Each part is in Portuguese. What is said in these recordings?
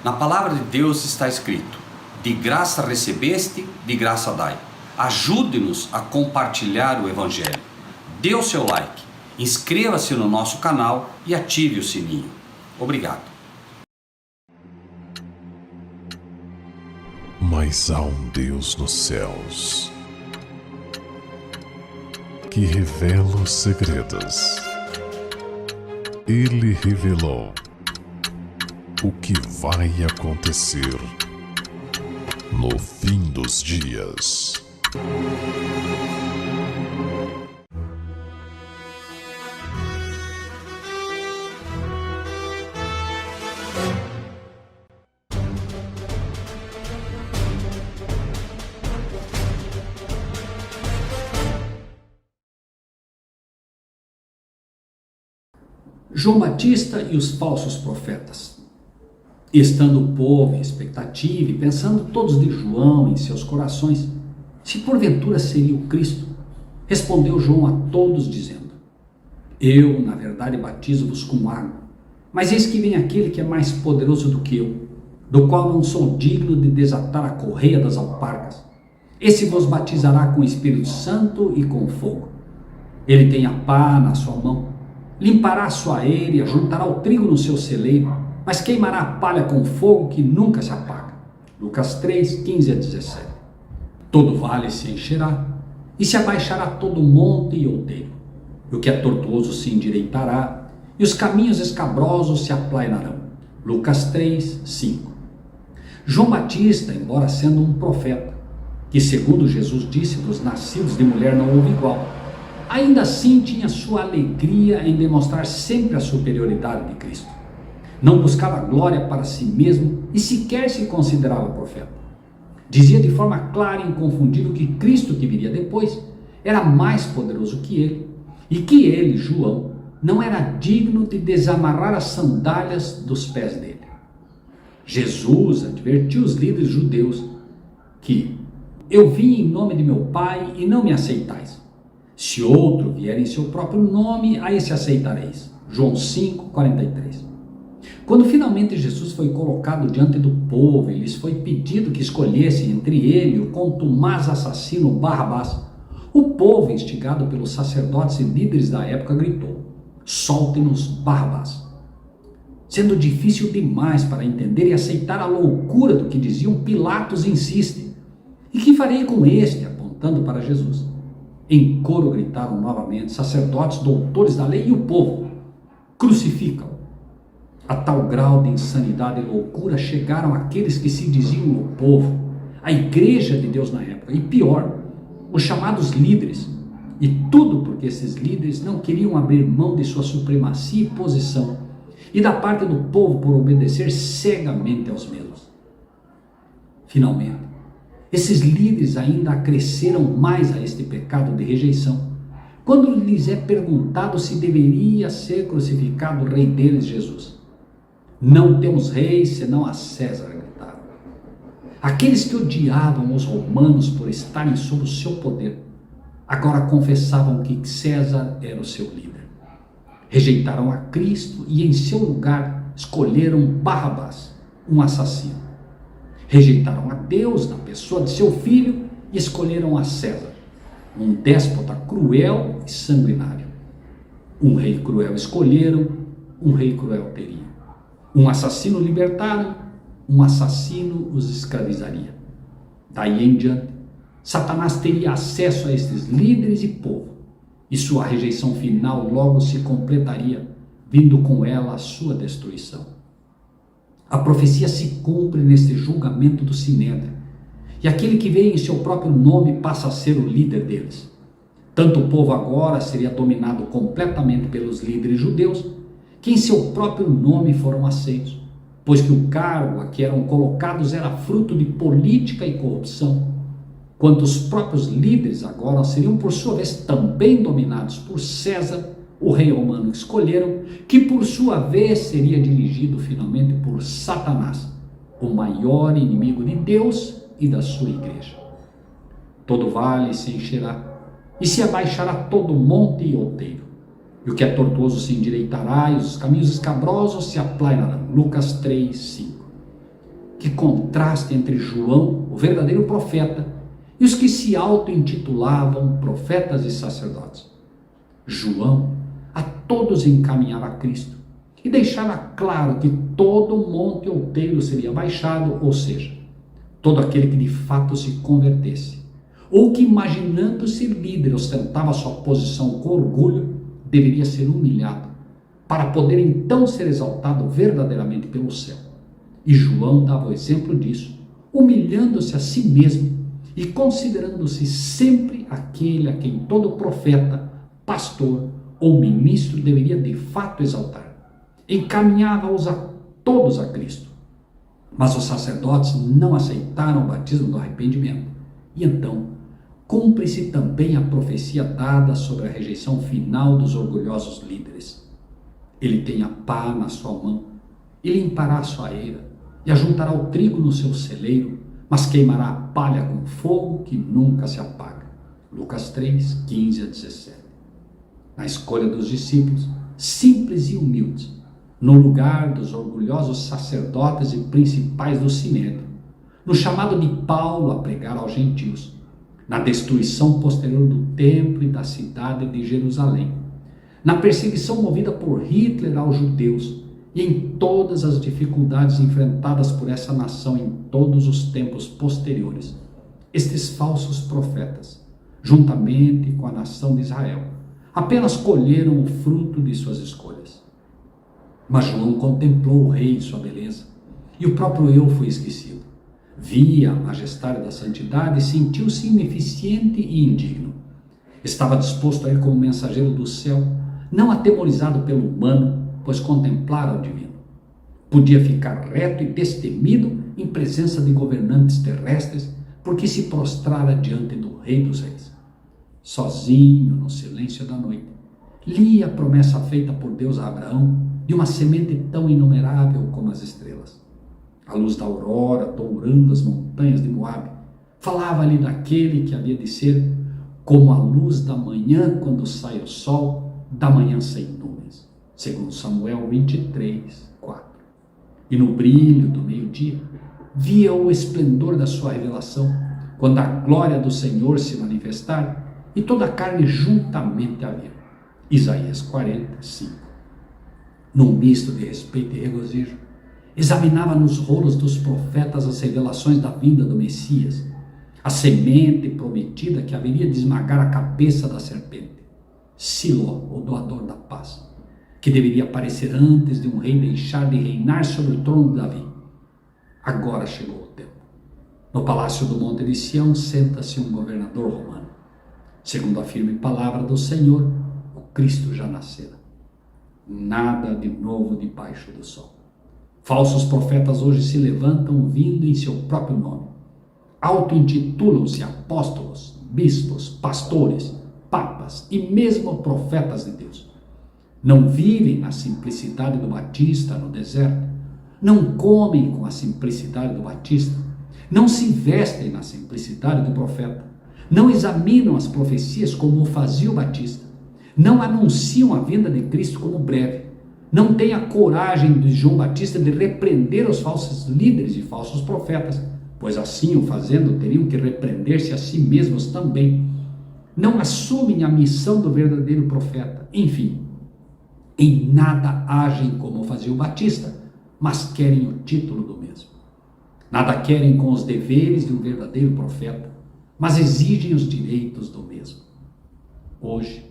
Na palavra de Deus está escrito: de graça recebeste, de graça dai. Ajude-nos a compartilhar o Evangelho. Dê o seu like, inscreva-se no nosso canal e ative o sininho. Obrigado. Mas há um Deus nos céus que revela os segredos. Ele revelou o que vai acontecer no fim dos dias. João Batista e os falsos profetas. Estando o povo em expectativa e pensando todos de João em seus corações, se porventura seria o Cristo, respondeu João a todos dizendo: Eu, na verdade, batizo-vos com água, mas eis que vem aquele que é mais poderoso do que eu, do qual não sou digno de desatar a correia das alparcas. Esse vos batizará com o Espírito Santo e com fogo. Ele tem a pá na sua mão, limpará a sua eira, juntará o trigo no seu celeiro, mas queimará a palha com fogo que nunca se apaga. Lucas 3, 15 a 17. Todo vale se encherá, e se abaixará todo monte e outeiro. E o que é tortuoso se endireitará, e os caminhos escabrosos se aplainarão. Lucas 3, 5. João Batista, embora sendo um profeta, que segundo Jesus disse, dos nascidos de mulher não houve igual, ainda assim tinha sua alegria em demonstrar sempre a superioridade de Cristo. Não buscava glória para si mesmo e sequer se considerava profeta. Dizia de forma clara e inconfundível que Cristo, que viria depois, era mais poderoso que ele e que ele, João, não era digno de desamarrar as sandálias dos pés dele. Jesus advertiu os líderes judeus que: eu vim em nome de meu Pai e não me aceitais. Se outro vier em seu próprio nome, a esse aceitareis. João 5, 43. Quando finalmente Jesus foi colocado diante do povo e lhes foi pedido que escolhessem entre ele e o contumaz assassino Barrabás, o povo, instigado pelos sacerdotes e líderes da época, gritou: soltem-nos Barrabás. Sendo difícil demais para entender e aceitar a loucura do que diziam, Pilatos insiste: e que farei com este? Apontando para Jesus. Em coro gritaram novamente sacerdotes, doutores da lei e o povo: crucificam. A tal grau de insanidade e loucura chegaram aqueles que se diziam o povo, a igreja de Deus na época, e pior, os chamados líderes, e tudo porque esses líderes não queriam abrir mão de sua supremacia e posição, e da parte do povo por obedecer cegamente aos mesmos. Finalmente, esses líderes ainda acresceram mais a este pecado de rejeição, quando lhes é perguntado se deveria ser crucificado o rei deles, Jesus. Não temos rei senão a César, gritaram. Aqueles que odiavam os romanos por estarem sob o seu poder, agora confessavam que César era o seu líder. Rejeitaram a Cristo e em seu lugar escolheram Barrabás, um assassino. Rejeitaram a Deus na pessoa de seu filho e escolheram a César, um déspota cruel e sanguinário. Um rei cruel escolheram, um rei cruel teriam. Um assassino libertaram, um assassino os escravizaria. Daí em diante, Satanás teria acesso a estes líderes e povo, e sua rejeição final logo se completaria, vindo com ela a sua destruição. A profecia se cumpre neste julgamento do Sinédrio, e aquele que veio em seu próprio nome passa a ser o líder deles. Tanto o povo agora seria dominado completamente pelos líderes judeus, que em seu próprio nome foram aceitos, pois que o cargo a que eram colocados era fruto de política e corrupção, quanto os próprios líderes agora seriam por sua vez também dominados por César, o rei romano que escolheram, que por sua vez seria dirigido finalmente por Satanás, o maior inimigo de Deus e da sua igreja. Todo vale se encherá, e se abaixará todo monte e outeiro, e o que é tortuoso se endireitará, e os caminhos escabrosos se aplainarão. Lucas 3, 5. Que contraste entre João, o verdadeiro profeta, e os que se auto-intitulavam profetas e sacerdotes. João a todos encaminhava a Cristo e deixava claro que todo monte outeiro seria baixado, ou seja, todo aquele que de fato se convertesse, ou que imaginando-se líder ostentava sua posição com orgulho, deveria ser humilhado, para poder então ser exaltado verdadeiramente pelo céu. E João dava o exemplo disso, humilhando-se a si mesmo e considerando-se sempre aquele a quem todo profeta, pastor ou ministro deveria de fato exaltar. Encaminhava-os a todos a Cristo. Mas os sacerdotes não aceitaram o batismo do arrependimento. E então, cumpre-se também a profecia dada sobre a rejeição final dos orgulhosos líderes. Ele tem a pá na sua mão, e limpará a sua eira, e ajuntará o trigo no seu celeiro, mas queimará a palha com fogo que nunca se apaga. Lucas 3, 15 a 17. Na escolha dos discípulos, simples e humildes, no lugar dos orgulhosos sacerdotes e principais do sinédrio, no chamado de Paulo a pregar aos gentios, na destruição posterior do templo e da cidade de Jerusalém, na perseguição movida por Hitler aos judeus e em todas as dificuldades enfrentadas por essa nação em todos os tempos posteriores, estes falsos profetas, juntamente com a nação de Israel, apenas colheram o fruto de suas escolhas. Mas João contemplou o rei e sua beleza, e o próprio eu foi esquecido. Via a majestade da santidade e sentiu-se ineficiente e indigno. Estava disposto a ir como mensageiro do céu, não atemorizado pelo humano, pois contemplara o divino. Podia ficar reto e destemido em presença de governantes terrestres, porque se prostrara diante do Rei dos Reis. Sozinho, no silêncio da noite, lia a promessa feita por Deus a Abraão de uma semente tão inumerável como as estrelas. A luz da aurora, dourando as montanhas de Moabe, falava-lhe daquele que havia de ser como a luz da manhã quando sai o sol, da manhã sem nuvens. Segundo Samuel 23, 4. E no brilho do meio-dia, via o esplendor da sua revelação, quando a glória do Senhor se manifestar e toda a carne juntamente a ver. Isaías 40, 5. Num misto de respeito e regozijo, examinava nos rolos dos profetas as revelações da vinda do Messias, a semente prometida que haveria de esmagar a cabeça da serpente, Siló, o doador da paz, que deveria aparecer antes de um rei deixar de reinar sobre o trono de Davi. Agora chegou o tempo. No palácio do Monte de Sião senta-se um governador romano. Segundo a firme palavra do Senhor, o Cristo já nascera. Nada de novo debaixo do sol. Falsos profetas hoje se levantam vindo em seu próprio nome. Auto-intitulam-se apóstolos, bispos, pastores, papas e mesmo profetas de Deus. Não vivem na simplicidade do Batista no deserto. Não comem com a simplicidade do Batista. Não se vestem na simplicidade do profeta. Não examinam as profecias como o fazia o Batista. Não anunciam a vinda de Cristo como breve. Não têm a coragem de João Batista de repreender os falsos líderes e falsos profetas, pois assim o fazendo teriam que repreender-se a si mesmos também. Não assumem a missão do verdadeiro profeta. Enfim, em nada agem como fazia o Batista, mas querem o título do mesmo. Nada querem com os deveres de um verdadeiro profeta, mas exigem os direitos do mesmo. Hoje,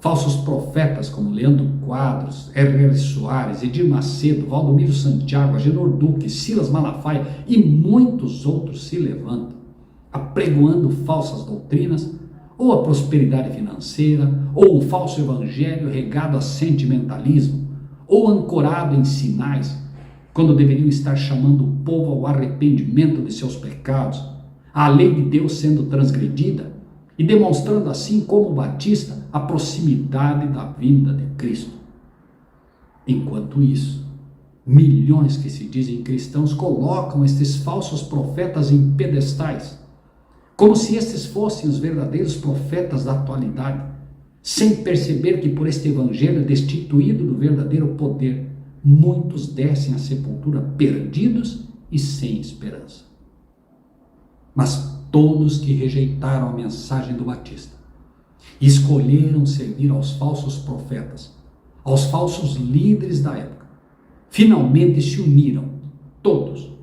falsos profetas como Leandro Quadros, R.R. Soares, Edir Macedo, Valdomiro Santiago, Agenor Duque, Silas Malafaia e muitos outros se levantam, apregoando falsas doutrinas, ou a prosperidade financeira, ou um falso evangelho regado a sentimentalismo, ou ancorado em sinais, quando deveriam estar chamando o povo ao arrependimento de seus pecados, a lei de Deus sendo transgredida, e demonstrando assim como o Batista a proximidade da vinda de Cristo. Enquanto isso, milhões que se dizem cristãos colocam estes falsos profetas em pedestais, como se estes fossem os verdadeiros profetas da atualidade, sem perceber que por este evangelho destituído do verdadeiro poder, muitos descem à sepultura perdidos e sem esperança. Mas todos que rejeitaram a mensagem do Batista e escolheram servir aos falsos profetas, aos falsos líderes da época, finalmente se uniram, todos,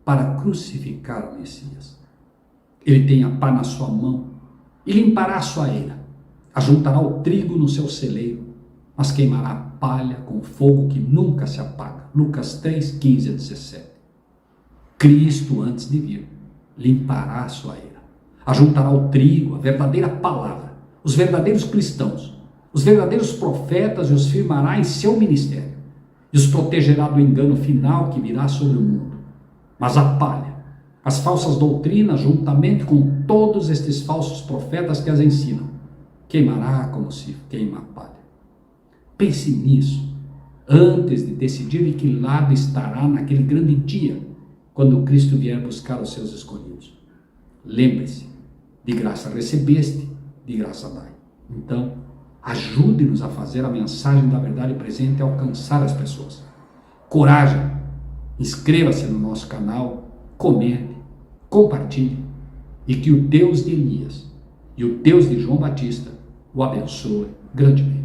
para crucificar o Messias. Ele tem a pá na sua mão e limpará a sua eira, ajuntará o trigo no seu celeiro, mas queimará a palha com fogo que nunca se apaga. Lucas 3, 15 a 17. Cristo, antes de vir, limpará a sua eira, ajuntará o trigo, a verdadeira palavra, os verdadeiros cristãos, os verdadeiros profetas, e os firmará em seu ministério, e os protegerá do engano final que virá sobre o mundo. Mas a palha, as falsas doutrinas, juntamente com todos estes falsos profetas que as ensinam, queimará como se queima a palha. Pense nisso antes de decidir de que lado estará naquele grande dia, quando Cristo vier buscar os seus escolhidos. Lembre-se, de graça recebeste, de graça dai. Então, ajude-nos a fazer a mensagem da verdade presente alcançar as pessoas. Coragem, inscreva-se no nosso canal, comente, compartilhe, e que o Deus de Elias e o Deus de João Batista o abençoe grandemente.